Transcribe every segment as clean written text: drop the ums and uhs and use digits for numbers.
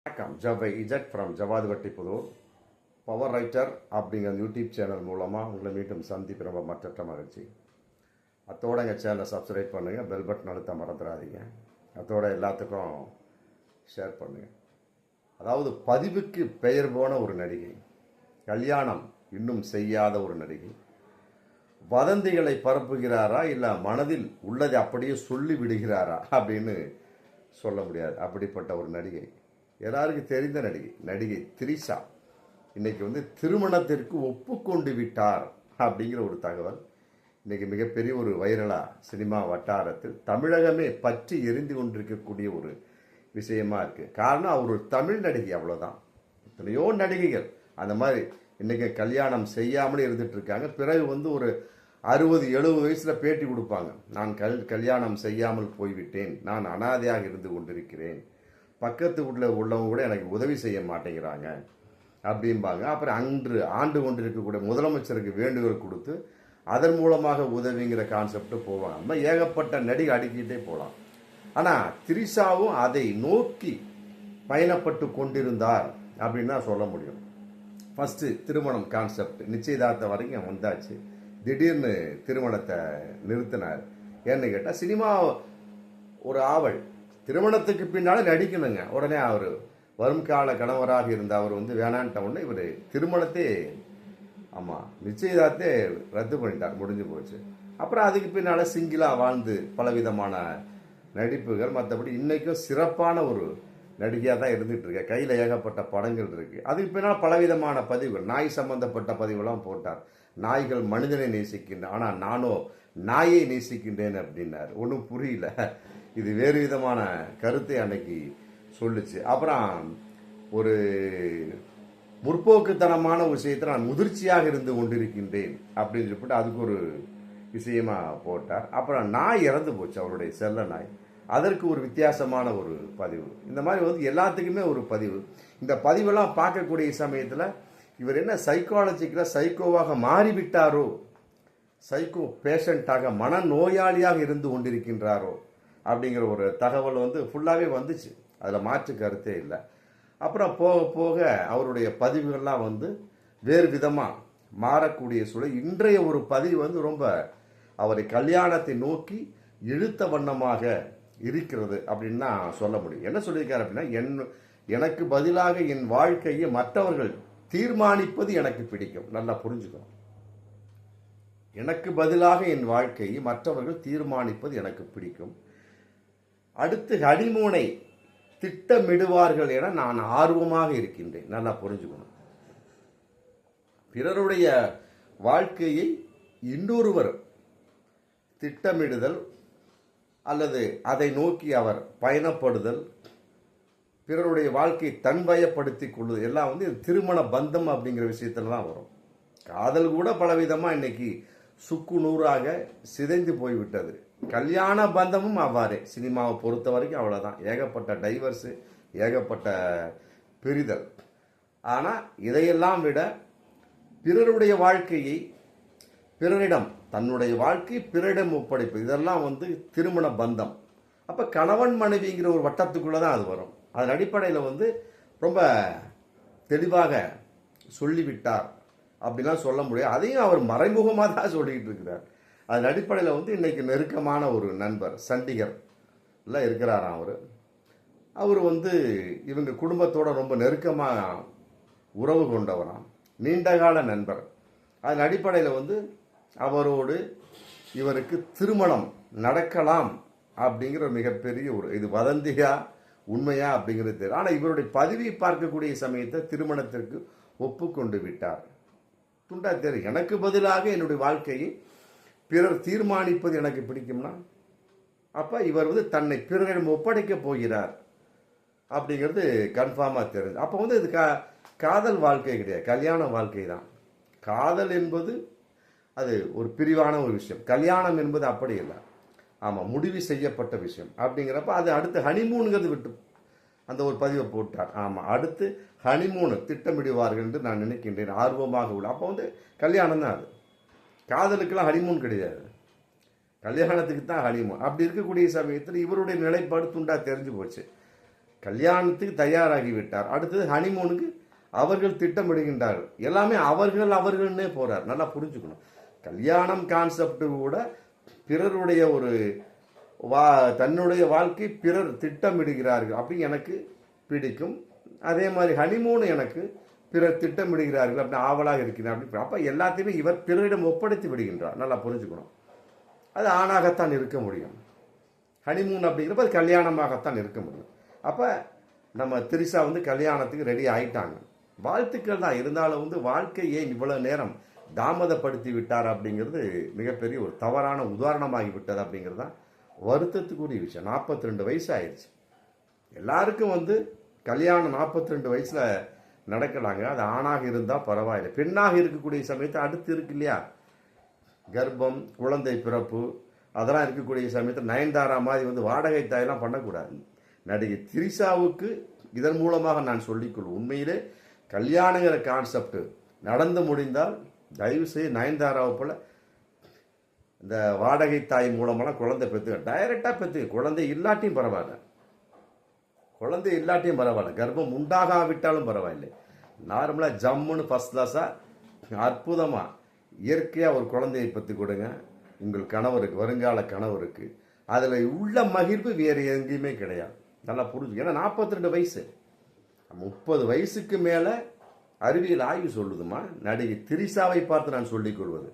வணக்கம். ஜவை இஜட் from Javadhuvatti Pudur. Power writer அப்படிங்கிற யூடியூப் சேனல் மூலமாக உங்களை மீண்டும் சந்திப்பு ரொம்ப மற்றற்ற மகிழ்ச்சி. அத்தோட எங்கள் சேனலை சப்ஸ்கிரைப் பண்ணுங்கள், பெல் பட்டன் அழுத்த மறந்துடாதீங்க. அதோட எல்லாத்துக்கும் ஷேர் பண்ணுங்கள். அதாவது பதிவுக்கு பெயர் போன ஒரு நடிகை, கல்யாணம் இன்னும் செய்யாத ஒரு நடிகை, வதந்திகளை பரப்புகிறாரா இல்லை மனதில் உள்ளதை அப்படியே சொல்லி விடுகிறாரா அப்படின்னு சொல்ல முடியாது. அப்படிப்பட்ட ஒரு நடிகை, எல்லாருக்கும் தெரிந்த நடிகை திரிஷா இன்னைக்கு திருமணத்திற்கு ஒப்புக்கொண்டு விட்டார் அப்படிங்கிற ஒரு தகவல் இன்னைக்கு மிகப்பெரிய ஒரு வைரலா சினிமா வட்டாரத்தில் தமிழகமே பற்றி எரிந்து கொண்டிருக்கக்கூடிய ஒரு விஷயமா இருக்கு. காரணம், அவர் ஒரு தமிழ் நடிகை, அவ்வளவுதான். எத்தனையோ நடிகைகள் அந்த மாதிரி இன்னைக்கு கல்யாணம் செய்யாமலே இருந்துட்டு இருக்காங்க. பிறகு ஒரு 60-70 வயசுல பேட்டி கொடுப்பாங்க. நான் கல்யாணம் செய்யாமல் போய்விட்டேன், நான் அனாதையாக இருந்து கொண்டிருக்கிறேன், பக்கத்து வீட்டில் உள்ளவங்க கூட எனக்கு உதவி செய்ய மாட்டேங்கிறாங்க அப்படிம்பாங்க. அப்புறம் ஆண்டு கொண்டிருக்கக்கூடிய முதலமைச்சருக்கு வேண்டுகோள் கொடுத்து அதன் மூலமாக உதவிங்கிற கான்செப்ட் போவாங்க. அந்த மாதிரி ஏகப்பட்ட நடிகை அடுக்கிட்டே போகலாம். ஆனால் திரிஷாவும் அதை நோக்கி பயணப்பட்டு கொண்டிருந்தார் அப்படின்னு தான் சொல்ல முடியும். ஃபஸ்ட்டு திருமணம் கான்செப்ட் நிச்சயதார்த்தம் வரைக்கும் வந்தாச்சு. திடீர்னு திருமணத்தை நிறுத்தினார். ஏன்னு கேட்டால், சினிமா ஒரு ஆவல், திருமணத்துக்கு பின்னாலே நடிக்கணுங்க. உடனே அவர் வரும் கால கணவராக இருந்த அவர் வேணான்ட்ட உடனே இவர் திருமணத்தை நிச்சயதார்த்தே ரத்து பண்ணிட்டார், முடிஞ்சு போச்சு. அப்புறம் அதுக்கு பின்னால் சிங்கிளாக வாழ்ந்து பலவிதமான நடிப்புகள், மற்றபடி இன்னைக்கும் சிறப்பான ஒரு நடிகையாக தான் இருந்துட்டு இருக்க. கையில் ஏகப்பட்ட படங்கள் இருக்கு. அதுக்கு பின்னால் பலவிதமான பதிவுகள், நாய் சம்பந்தப்பட்ட பதிவுலாம் போட்டார். நாய்கள் மனிதனை நேசிக்கின்றன, ஆனால் நானோ நாயை நேசிக்கின்றேன் அப்படின்னார். ஒன்றும் புரியல. இது வேறு விதமான கருத்தை அன்னைக்கு சொல்லுச்சு. அப்புறம் ஒரு முற்போக்குத்தனமான விஷயத்தை நான் முதிர்ச்சியாக இருந்து கொண்டிருக்கின்றேன் அப்படின்னு சொல்லிட்டு அதுக்கு ஒரு விஷயமா போட்டார். அப்புறம் நாய் இறந்து போச்சு, அவருடைய செல்ல நாய். அதற்கு ஒரு வித்தியாசமான ஒரு பதிவு. இந்த மாதிரி எல்லாத்துக்குமே ஒரு பதிவு. இந்த பதிவெல்லாம் பார்க்கக்கூடிய சமயத்தில் இவர் என்ன சைக்காலஜிக்கலாக சைக்கோவாக மாறிவிட்டாரோ, சைக்கோ பேஷண்டாக மனநோயாளியாக இருந்து கொண்டிருக்கின்றாரோ அப்படிங்கிற ஒரு தகவல் ஃபுல்லாகவே வந்துச்சு. அதில் மாற்று கருத்தே இல்லை. அப்புறம் போக போக அவருடைய பதிவுகள்லாம் வேறு விதமாக மாறக்கூடிய சூழல். இன்றைய ஒரு பதிவு ரொம்ப அவரை கல்யாணத்தை நோக்கி இழுத்த வண்ணமாக இருக்கிறது அப்படின்னு தான் சொல்ல முடியும். என்ன சொல்லியிருக்காரு அப்படின்னா, எனக்கு பதிலாக என் வாழ்க்கையை மற்றவர்கள் தீர்மானிப்பது எனக்கு பிடிக்கும். நல்லா புரிஞ்சுக்கணும். எனக்கு பதிலாக என் வாழ்க்கையை மற்றவர்கள் தீர்மானிப்பது எனக்கு பிடிக்கும். அடுத்து ஹனிமூனை திட்டமிடுவார்கள் என நான் ஆர்வமாக இருக்கின்றேன். நல்லா புரிஞ்சுக்கணும். பிறருடைய வாழ்க்கையை இன்னொருவர் திட்டமிடுதல் அல்லது அதை நோக்கி அவர் பயணப்படுதல், பிறருடைய வாழ்க்கையை தன்வயப்படுத்திக் கொள்வது எல்லாம் திருமண பந்தம் அப்படிங்கிற விஷயத்துல தான் வரும். காதல் கூட பலவிதமாக இன்னைக்கு சுக்கு நூறாக சிதைந்து போய்விட்டது. கல்யாண பந்தமும் அவ்வாறே. சினிமாவை பொறுத்த வரைக்கும் அவ்வளோதான். ஏகப்பட்ட டைவர்ஸு, ஏகப்பட்ட பிரிதல். ஆனால் இதையெல்லாம் விட பிறருடைய வாழ்க்கையை பிறரிடம், தன்னுடைய வாழ்க்கை பிறரிடம் ஒப்படைப்பு, இதெல்லாம் திருமண பந்தம். அப்போ கணவன் மனைவிங்கிற ஒரு வட்டத்துக்குள்ளே தான் அது வரும். அதன் அடிப்படையில் ரொம்ப தெளிவாக சொல்லிவிட்டார் அப்படிலாம் சொல்ல முடியாது. அதையும் அவர் மறைமுகமாக தான் சொல்லிக்கிட்டு இருக்கிறார். அதன் அடிப்படையில் இன்னைக்கு நெருக்கமான ஒரு நண்பர் சண்டிகர்ல இருக்கிறாராம். அவர் இவங்க குடும்பத்தோட ரொம்ப நெருக்கமாக உறவு கொண்டவராம், நீண்டகால நண்பர். அதன் அடிப்படையில் அவரோடு இவருக்கு திருமணம் நடக்கலாம் அப்படிங்கிற மிகப்பெரிய ஒரு இது வதந்தியா உண்மையா அப்படிங்கிறது தெரியும். ஆனால் இவருடைய பதிவை பார்க்கக்கூடிய சமயத்தை திருமணத்திற்கு ஒப்புக்கொண்டு விட்டார். துண்டா தெரியும். எனக்கு பதிலாக என்னுடைய வாழ்க்கையை பிறர் தீர்மானிப்பது எனக்கு பிடிக்கும்னா, அப்போ இவர் தன்னை பிறரிடம் ஒப்படைக்க போகிறார் அப்படிங்கிறது கன்ஃபார்மாக தெரிஞ்சு. அப்போ இது காதல் வாழ்க்கை கிடையாது, கல்யாண வாழ்க்கை தான். காதல் என்பது அது ஒரு பிரிவான ஒரு விஷயம். கல்யாணம் என்பது அப்படி இல்லை. ஆமாம், முடிவு செய்யப்பட்ட விஷயம். அப்படிங்கிறப்ப அது அடுத்து ஹனிமூனுங்கிறது விட்டு அந்த ஒரு பதிவை போட்டார். ஆமாம், அடுத்து ஹனிமூனு திட்டமிடுவார்கள் என்று நான் நினைக்கின்றேன், ஆர்வமாக உள்ள. அப்போ கல்யாணம் தான் அது. காதலுக்கெல்லாம் ஹனிமூன் கிடையாது, கல்யாணத்துக்கு தான் ஹனிமூன். அப்படி இருக்கக்கூடிய சமயத்தில் இவருடைய நிலைப்பாடு துண்டா தெரிஞ்சு போச்சு. கல்யாணத்துக்கு தயாராகி விட்டார். அடுத்தது ஹனிமூனுக்கு அவர்கள் திட்டமிடுகின்றார்கள். எல்லாமே அவர்கள்னே போறார். நல்லா புரிஞ்சுக்கணும். கல்யாணம் கான்செப்ட் கூட பிறருடைய ஒரு தன்னுடைய வாழ்க்கை பிறர் திட்டமிடுகிறார்கள் அப்படி எனக்கு பிடிக்கும். அதே மாதிரி ஹனிமூன் எனக்கு பிறர் திட்டமிடுகிறார்கள் அப்படி ஆவலாக இருக்கிறார் அப்படி. அப்போ எல்லாத்தையுமே இவர் பிறரிடம் ஒப்படைத்து விடுகின்றார். நல்லா புரிஞ்சுக்கணும். அது ஆணாகத்தான் இருக்க முடியும். ஹனிமூன் அப்படிங்கிறப்ப அது கல்யாணமாகத்தான் இருக்க முடியும். அப்போ நம்ம திரிசா கல்யாணத்துக்கு ரெடி ஆயிட்டாங்க. வாழ்த்துக்கள் தான். இருந்தாலும் வாழ்க்கை ஏன் இவ்வளவு நேரம் தாமதப்படுத்தி விட்டார் அப்படிங்கிறது மிகப்பெரிய ஒரு தவறான உதாரணமாகி விட்டது அப்படிங்கிறது தான் வருத்தத்துக்குரிய விஷயம். 42 வயசு ஆயிடுச்சு. எல்லாருக்கும் கல்யாணம் 42 வயசுல நடக்கலாங்க. அது ஆணாக இருந்தால் பரவாயில்லை. பெண்ணாக இருக்கக்கூடிய சமயத்தை அடுத்து இருக்கு இல்லையா, கர்ப்பம், குழந்தை பிறப்பு, அதெல்லாம் இருக்கக்கூடிய சமயத்தில் நயன்தாரா மாதிரி வாடகை தாயெல்லாம் பண்ணக்கூடாது. நடிகை திரிசாவுக்கு இதன் மூலமாக நான் சொல்லிக்கொள்வேன், உண்மையிலே கல்யாணங்கிற கான்செப்ட் நடந்து முடிந்தால் தயவு செய்து நயன்தாராவை போல இந்த வாடகை தாய் மூலமெல்லாம் குழந்தை பெற்றுக்க, டைரக்டாக பெற்றுக்க. குழந்தை இல்லாட்டியும் பரவாயில்ல, கர்ப்பம் உண்டாகாவிட்டாலும் பரவாயில்லை. நார்மலாக ஜம்முன்னு ஃபர்ஸ்ட் கிளாஸாக அற்புதமாக இயற்கையாக ஒரு குழந்தையை பெற்று கொடுங்க உங்கள் கணவருக்கு, வருங்கால கணவருக்கு. அதில் உள்ள மகிழ்வு வேறு எங்கேயுமே கிடையாது. நல்லா புரிஞ்சு. ஏன்னா 42 வயசு, 30 வயசுக்கு மேலே அறிவியல் ஆய்வு சொல்லுதுமா. நடிகை திரிசாவை பார்த்து நான் சொல்லிக் கொள்வது,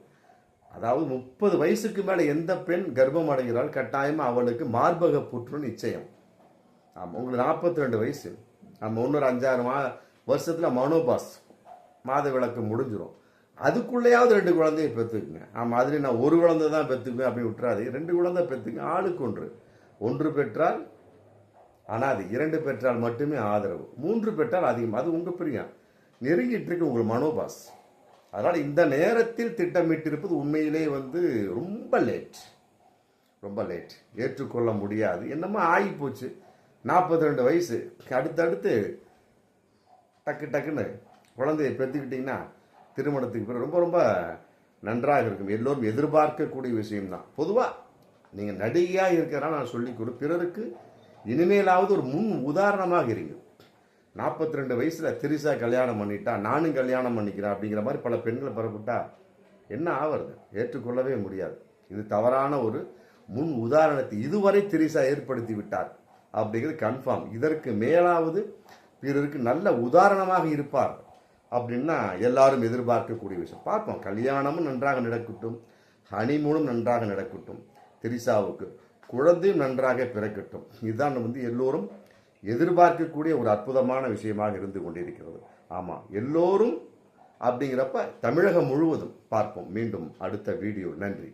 அதாவது 30 வயசுக்கு மேலே எந்த பெண் கர்ப்பம் அடைகிறாள் கட்டாயமாக அவளுக்கு மார்பக புற்று நிச்சயம். ஆமாம், உங்களுக்கு 42 வயசு, நம்ம இன்னொரு 5-6 வருஷத்தில் மனோபாஸ் மாத விளக்கு முடிஞ்சிடும். அதுக்குள்ளேயாவது 2 குழந்தையை பெற்றுக்குங்க. ஆமாம், அதுலேயும் நான் 1 குழந்தை தான் பெற்றுக்குவேன் அப்படின்னு விட்டுறாது. 2 குழந்தை பெற்றுங்க. ஆளுக்கு ஒன்று பெற்றால் அனாதை, 2 பெற்றால் மட்டுமே ஆதரவு, 3 பெற்றால் அதிகம். அது உங்கள் பிரியம், நெருங்கிட்டு இருக்கு உங்கள் மனோபாஸ். அதனால் இந்த நேரத்தில் திட்டமிட்டிருப்பது உண்மையிலே ரொம்ப லேட், ஏற்றுக்கொள்ள முடியாது. என்னமோ ஆகி போச்சு. 42 வயசு, அடுத்தடுத்து டக்குன்னு குழந்தையை பெற்றுக்கிட்டிங்கன்னா திருமணத்துக்கு பிறகு ரொம்ப ரொம்ப நன்றாக இருக்கும். எல்லோரும் எதிர்பார்க்கக்கூடிய விஷயம்தான். பொதுவாக நீங்கள் நடிகையாக இருக்கிறனால நான் சொல்லிக் கொடு, பிறருக்கு இனிமேலாவது ஒரு முன் உதாரணமாக இருங்க. 42 வயசில் திரிசா கல்யாணம் பண்ணிட்டா நானும் கல்யாணம் பண்ணிக்கிறேன் அப்படிங்கிற மாதிரி பல பெண்களை பெறப்பட்டா என்ன ஆவறது? ஏற்றுக்கொள்ளவே முடியாது. இது தவறான ஒரு முன் உதாரணத்தை இதுவரை திரிசா ஏற்படுத்தி விட்டார் அப்படிங்கிறது கன்ஃபார்ம். இதற்கு மேலாவது பிறருக்கு நல்ல உதாரணமாக இருப்பார் அப்படின்னா எல்லாரும் எதிர்பார்க்கக்கூடிய விஷயம். பார்ப்போம். கல்யாணமும் நன்றாக நடக்கட்டும், ஹனிமூனும் நன்றாக நடக்கட்டும், திரிசாவுக்கு குழந்தையும் நன்றாக பிறக்கட்டும். இதுதான் எல்லோரும் எதிர்பார்க்கக்கூடிய ஒரு அற்புதமான விஷயமாக இருந்து கொண்டிருக்கிறது. ஆமாம், எல்லோரும் அப்படிங்கிறப்ப தமிழகம் முழுவதும் பார்ப்போம். மீண்டும் அடுத்த வீடியோ. நன்றி.